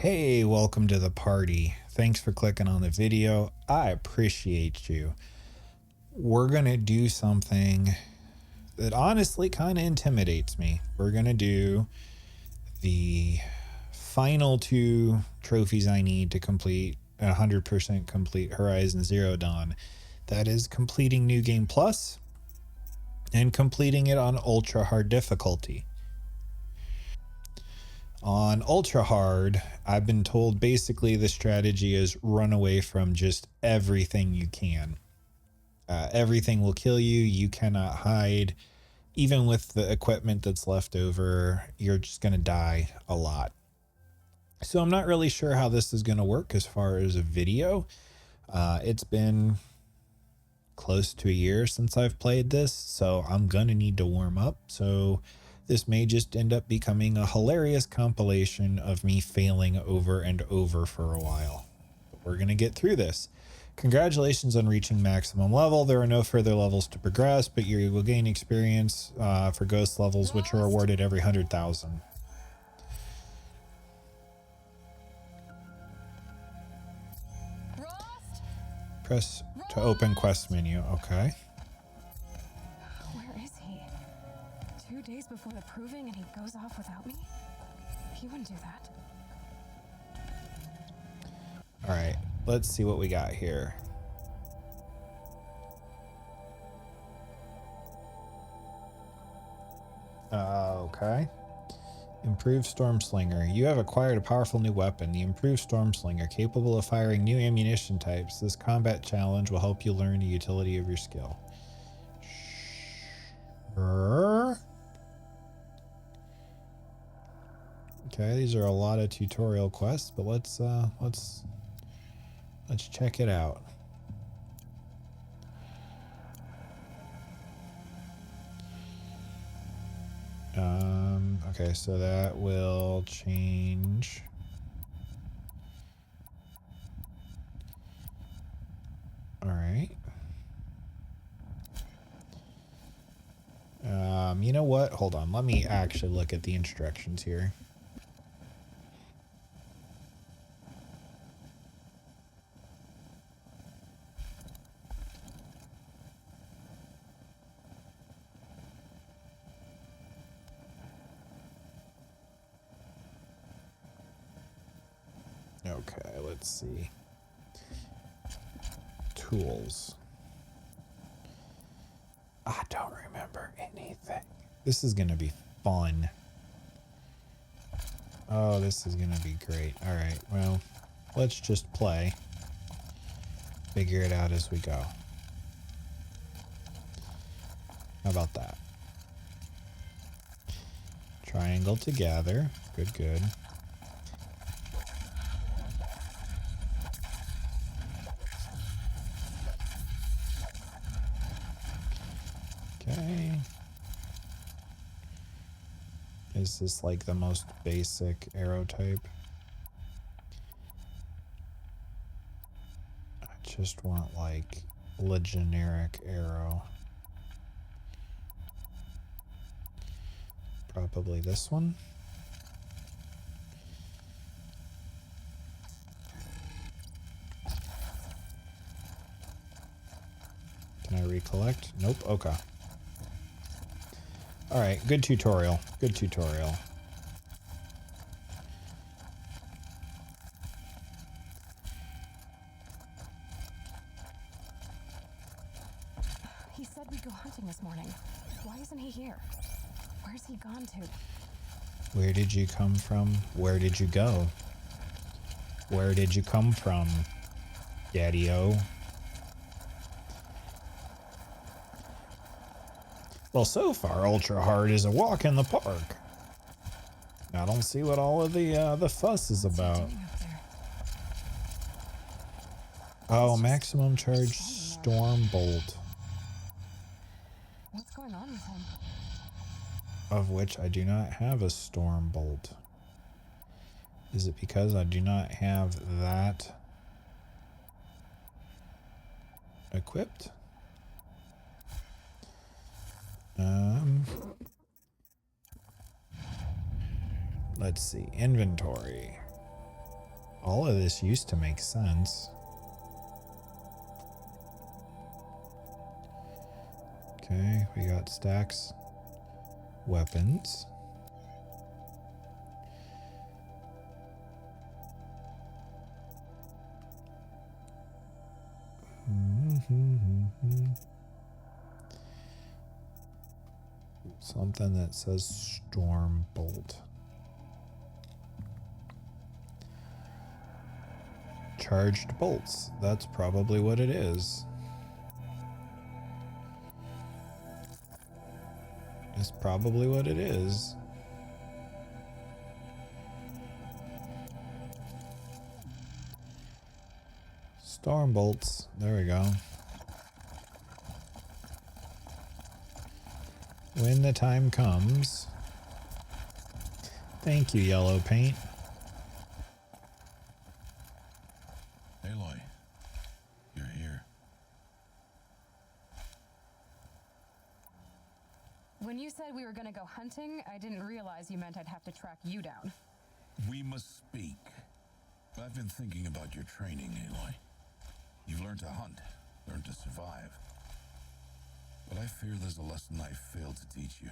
Hey, welcome to the party. Thanks for clicking on the video. I appreciate you. We're going to do something that honestly kind of intimidates me. We're going to do the final two trophies I need to complete 100% complete Horizon Zero Dawn. That is completing New Game Plus and completing it on ultra hard difficulty. On ultra hard, I've been told basically the strategy is run away from just everything you can. Everything will kill you. You cannot hide. Even with the equipment that's left over, you're just going to die a lot. So I'm not really sure how this is going to work as far as a video. It's been close to a year since I've played this, so I'm going to need to warm up. So this may just end up becoming a hilarious compilation of me failing over and over for a while. But we're going to get through this. Congratulations on reaching maximum level. There are no further levels to progress, but you will gain experience for ghost levels, which are awarded every 100,000. Press to open quest menu. Okay. Where is he? 2 days before the proving and he goes off without me? He wouldn't do that. All right, let's see what we got here. Okay. Improved Storm Slinger. You have acquired a powerful new weapon, the Improved Storm Slinger, capable of firing new ammunition types. This combat challenge will help you learn the utility of your skill. Sure. Okay, these are a lot of tutorial quests, but let's check it out. Okay, so that will change. All right. You know what? Hold on. Let me actually look at the instructions here. Okay, let's see. Tools. I don't remember anything. This is going to be fun. Oh, this is going to be great. All right, well, let's just play. Figure it out as we go. How about that? Triangle to gather. Good, good. Okay. Is this like the most basic arrow type? I just want like a generic arrow. Probably this one. Can I recollect? Nope. Okay. All right, good tutorial. Good tutorial. He said we'd go hunting this morning. Why isn't he here? Where's he gone to? Where did you come from? Where did you go? Where did you come from, Daddy-O? Well, so far, Ultra Hard is a walk in the park. I don't see what all of the fuss is about. Oh, maximum charge Storm Bolt. What's going on with him? Of which I do not have a Storm Bolt. Is it because I do not have that equipped? Let's see. Inventory. All of this used to make sense. Okay, we got stacks. Weapons. Something that says Storm Bolt. Charged bolts. That's probably what it is. It's probably what it is. Storm bolts. There we go. When the time comes. Thank you, yellow paint. Aloy, you're here. When you said we were gonna go hunting, I didn't realize you meant I'd have to track you down. We must speak. I've been thinking about your training, Aloy. You've learned to hunt, learned to survive. But I fear there's a lesson I failed to teach you.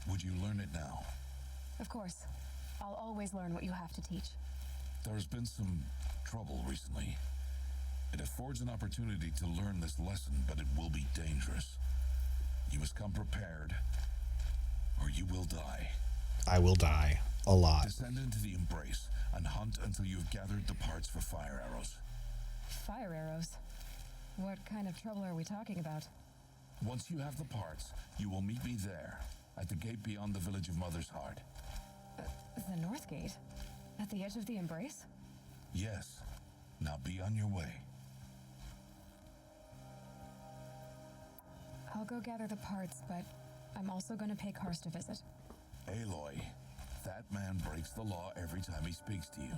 Would you learn it now? Of course. I'll always learn what you have to teach. There's been some trouble recently. It affords an opportunity to learn this lesson, but it will be dangerous. You must come prepared, or you will die. I will die. A lot. Descend into the embrace and hunt until you've gathered the parts for fire arrows. Fire arrows? What kind of trouble are we talking about? Once you have the parts, you will meet me there, at the gate beyond the village of Mother's Heart. The North Gate? At the edge of the Embrace? Yes. Now be on your way. I'll go gather the parts, but I'm also going to pay Karst a visit. Aloy, that man breaks the law every time he speaks to you.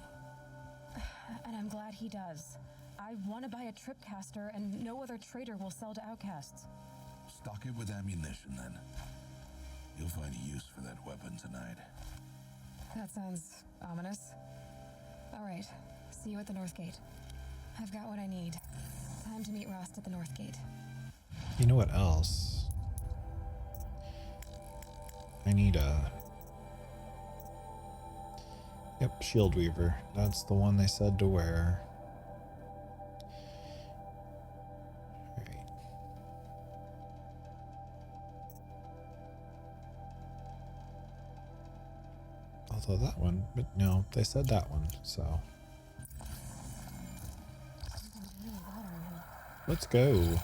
And I'm glad he does. I want to buy a tripcaster, and no other trader will sell to outcasts. Stock it with ammunition, then. You'll find a use for that weapon tonight. That sounds ominous. All right, see you at the North Gate. I've got what I need. Time to meet Rost at the North Gate. You know what else? I need a... Yep, Shield Weaver. That's the one they said to wear. Alright. Although that one, but no, they said that one, so. Let's go.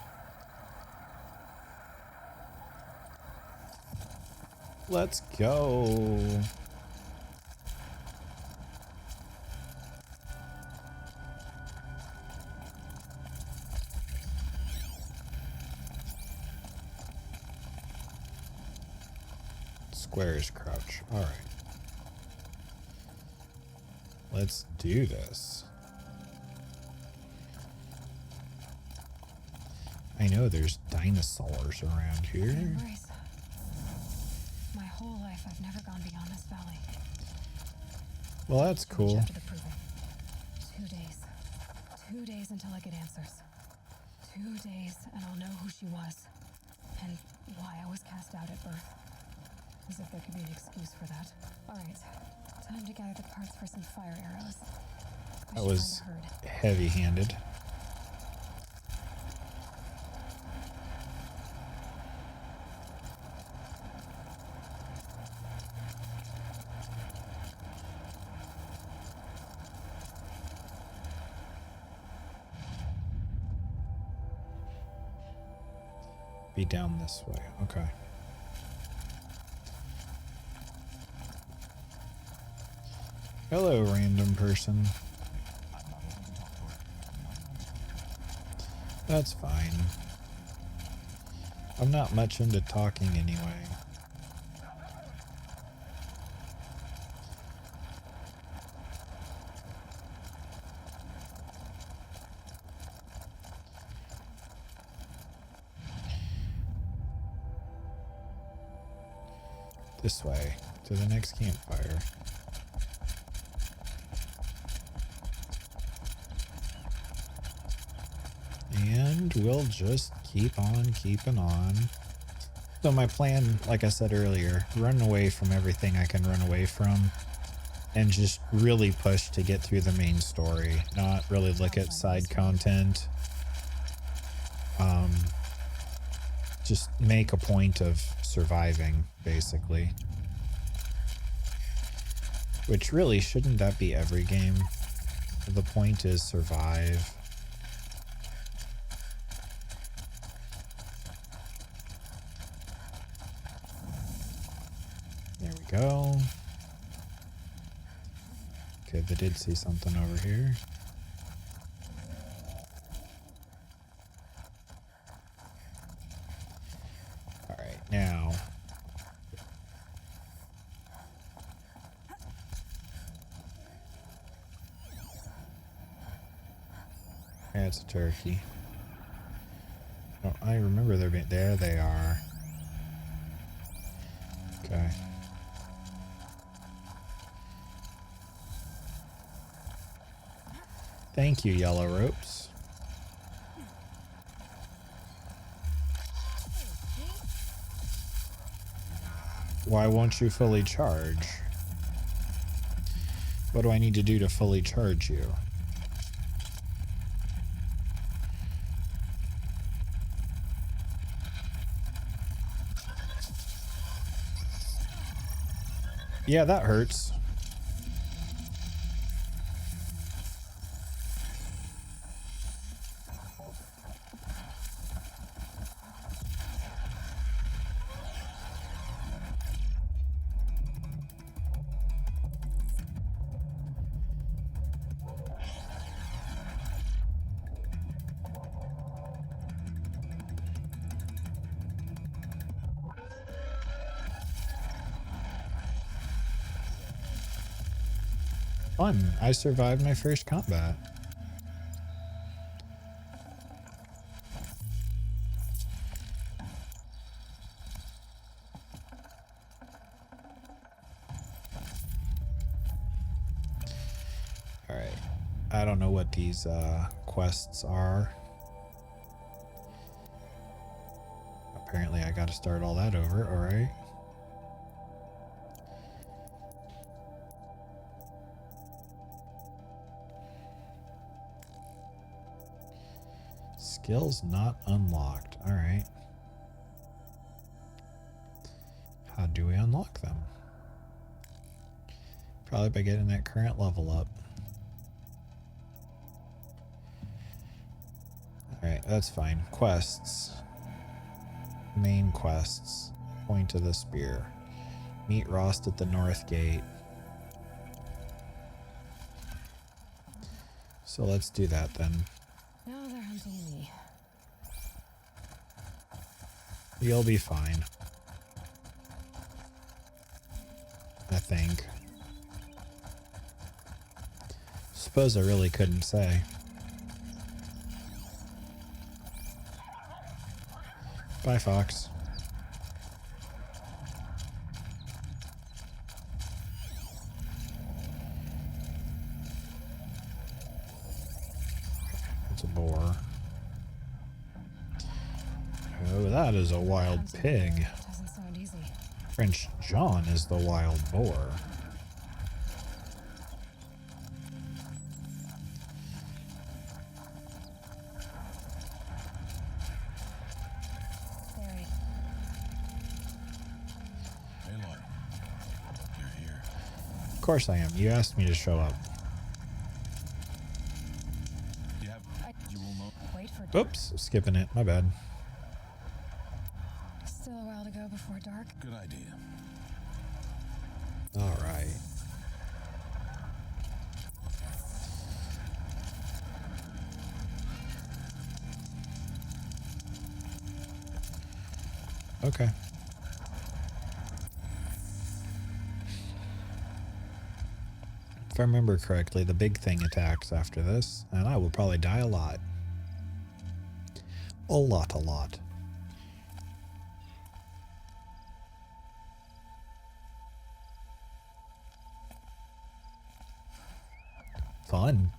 Let's go. Squares crouch. All right. Let's do this. I know there's dinosaurs around here. Embrace. My whole life, I've never gone beyond this valley. Well, that's cool. After the proving. 2 days. 2 days until I get answers. 2 days, and I'll know who she was. And why I was cast out at birth. As if there could be an excuse for that. Alright. Time to gather the parts for some fire arrows. That was heavy-handed. Be down this way. Okay. Hello, random person. That's fine. I'm not much into talking anyway. This way, to the next campfire. And we'll just keep on keeping on. So my plan, like I said earlier, run away from everything I can run away from and just really push to get through the main story, not really look at side content. Just make a point of surviving, basically. Which really, shouldn't that be every game? The point is survive. There we go. Okay, they did see something over here. Alright, now. That's a turkey. Oh, I remember there being... There they are. Okay. Thank you, yellow ropes. Why won't you fully charge? What do I need to do to fully charge you? Yeah, that hurts. Fun. I survived my first combat. Alright. I don't know what these quests are. Apparently I gotta start all that over, alright. Skills not unlocked. Alright. How do we unlock them? Probably by getting that current level up. Alright, that's fine. Quests. Main quests. Point to the spear. Meet Rost at the north gate. So let's do that then. Now they're hunting me. You'll be fine. I think. Suppose I really couldn't say. Bye, Fox. It's a boar. Oh, that is a wild pig. Doesn't sound easy. French John is the wild boar. Buried. Aloy, you're here. Of course I am. You asked me to show up. You will know. Wait for dark. Oops, skipping it. My bad. Still a while to go before dark. Good idea. All right. Okay. If I remember correctly, the big thing attacks after this, and I will probably die a lot. A lot. Fun.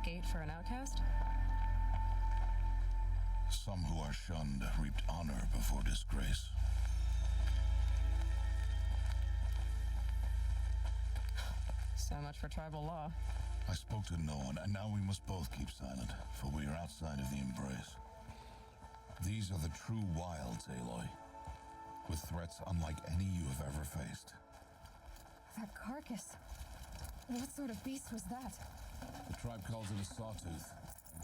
a gate for an outcast? Some who are shunned reaped honor before disgrace. So much for tribal law. I spoke to no one, and now we must both keep silent, for we are outside of the embrace. These are the true wilds, Aloy, with threats unlike any you have ever faced. That carcass. What sort of beast was that? The tribe calls it a sawtooth.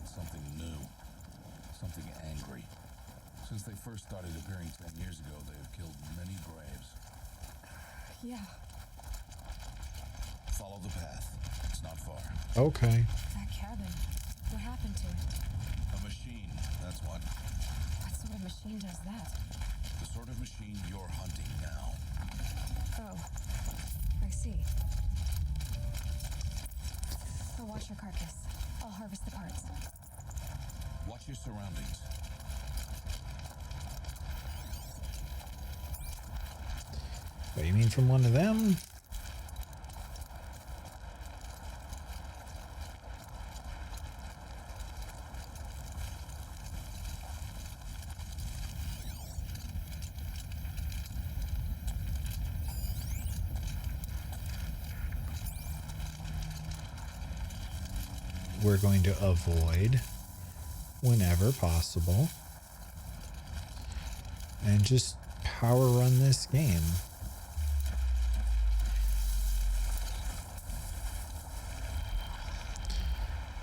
Something new. Something angry. Since they first started appearing 10 years ago, they have killed many braves. Yeah, Follow the path. It's not far. Okay. that cabin. What happened to it? A machine, that's what. What sort of machine does that? The sort of machine you're hunting now. Oh, I see. I'll watch your carcass. I'll harvest the parts. Watch your surroundings. What, you mean from one of them? We're going to avoid whenever possible and just power run this game.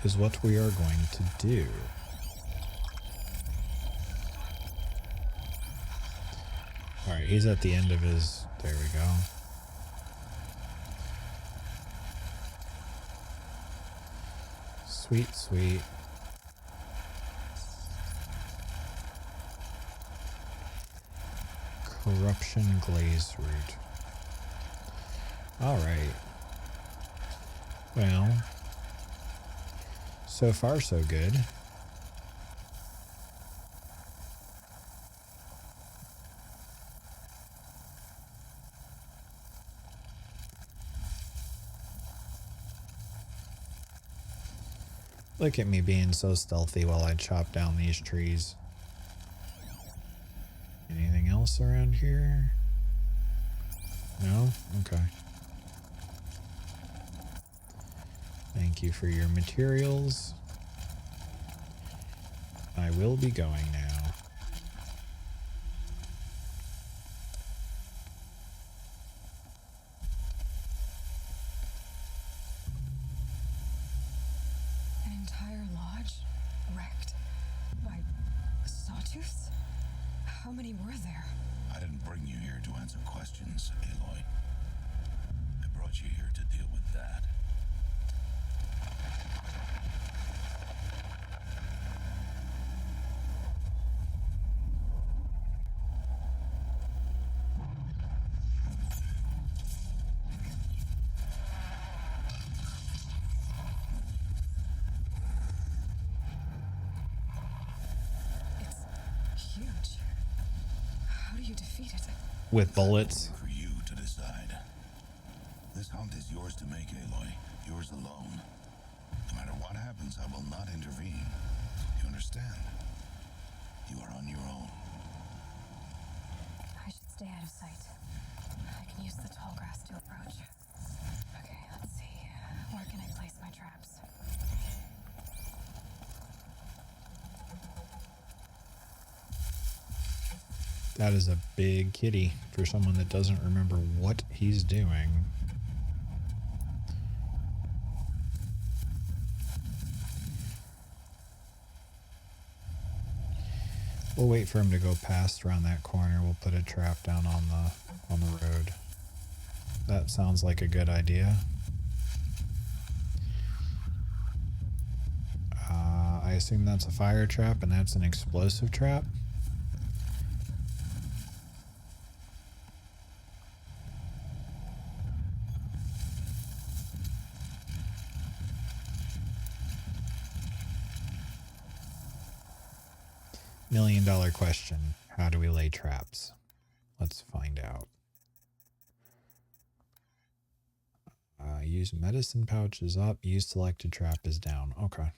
Is what we are going to do. All right, he's at the end of his, there we go. Sweet, sweet. Corruption glaze root. All right. Well, so far so good. Look at me being so stealthy while I chop down these trees. Anything else around here? No? Okay. Thank you for your materials. I will be going now. An entire lodge wrecked by sawtooths? How many were there? I didn't bring you here to answer questions, Aloy. I brought you here to deal with that. It's huge. How do you defeat it? With bullets. For you to decide. This hunt is yours to make, Aloy. Yours alone. No matter what happens, I will not intervene. You understand? You are on your own. I should stay out of sight. I can use the tall grass to approach. Okay, let's see. Where can I place my traps? That is a big kitty for someone that doesn't remember what he's doing. We'll wait for him to go past around that corner. We'll put a trap down on the road. That sounds like a good idea. I assume that's a fire trap and that's an explosive trap. $1,000,000 question. How do we lay traps? Let's find out. Use medicine pouches up. Use selected trap is down. Okay.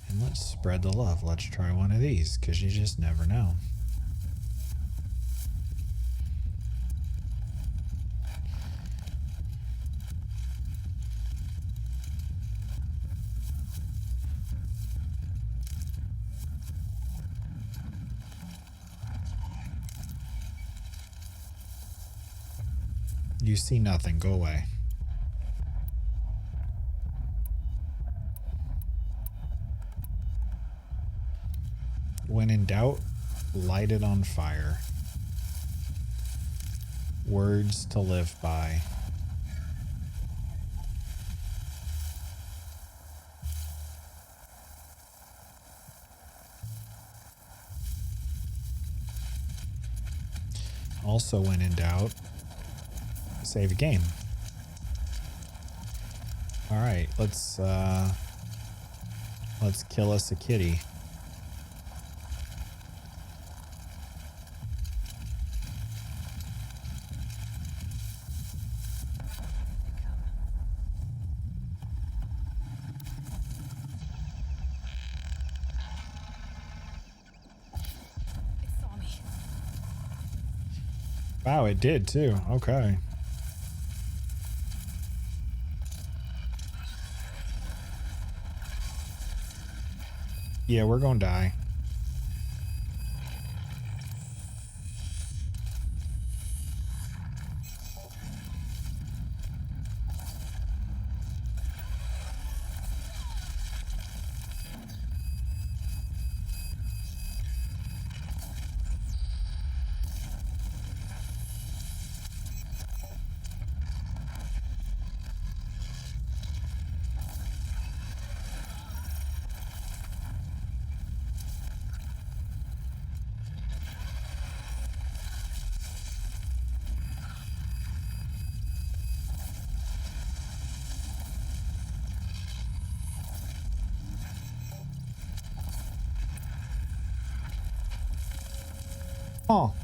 And let's spread the love. Let's try one of these, because you just never know. You see nothing. Go away. When in doubt, light it on fire. Words to live by. Also, when in doubt, save a game. All right, let's kill us a kitty. It saw me. Wow, it did too. Okay. Yeah, we're gonna die. Oh,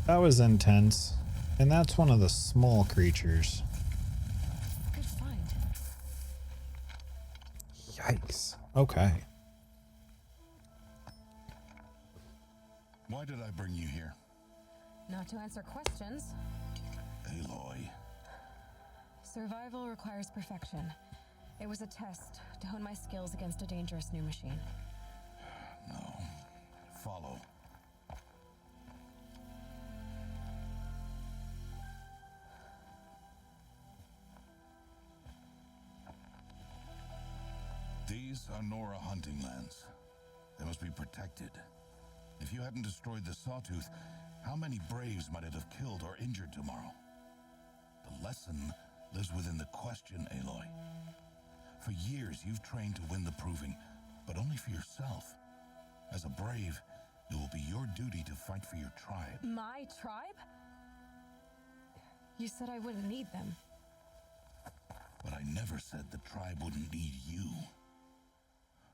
that was intense. And that's one of the small creatures. Good find. Yikes. Okay. Why did I bring you here? Not to answer questions. Aloy. Survival requires perfection. It was a test to hone my skills against a dangerous new machine. No. Follow. These are Nora hunting lands. They must be protected. If you hadn't destroyed the Sawtooth, how many Braves might it have killed or injured tomorrow? The lesson lives within the question, Aloy. For years, you've trained to win the proving, but only for yourself. As a Brave, it will be your duty to fight for your tribe. My tribe? You said I wouldn't need them. But I never said the tribe wouldn't need you.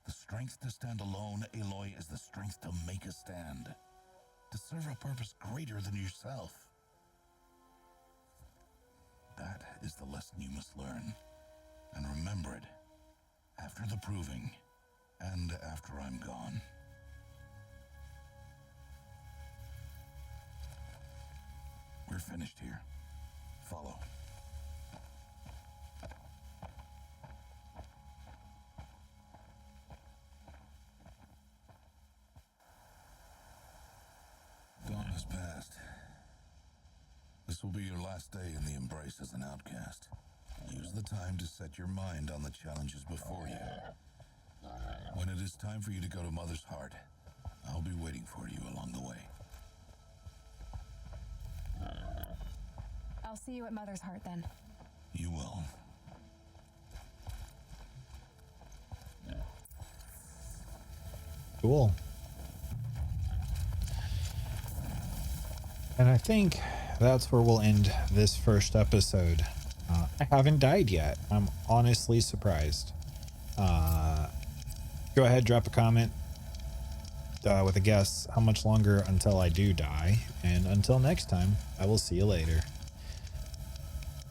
The strength to stand alone, Aloy, is the strength to make a stand. To serve a purpose greater than yourself. That is the lesson you must learn. And remember it. After the proving. And after I'm gone. We're finished here. Follow. Dawn has passed. This will be your last day in the Embrace as an outcast. Use the time to set your mind on the challenges before you. When it is time for you to go to Mother's Heart, I'll be waiting for you along the way. I'll see you at Mother's Heart then. You will. Cool. And I think that's where we'll end this first episode. I haven't died yet. I'm honestly surprised. Go ahead, drop a comment with a guess how much longer until I do die. And until next time, I will see you later.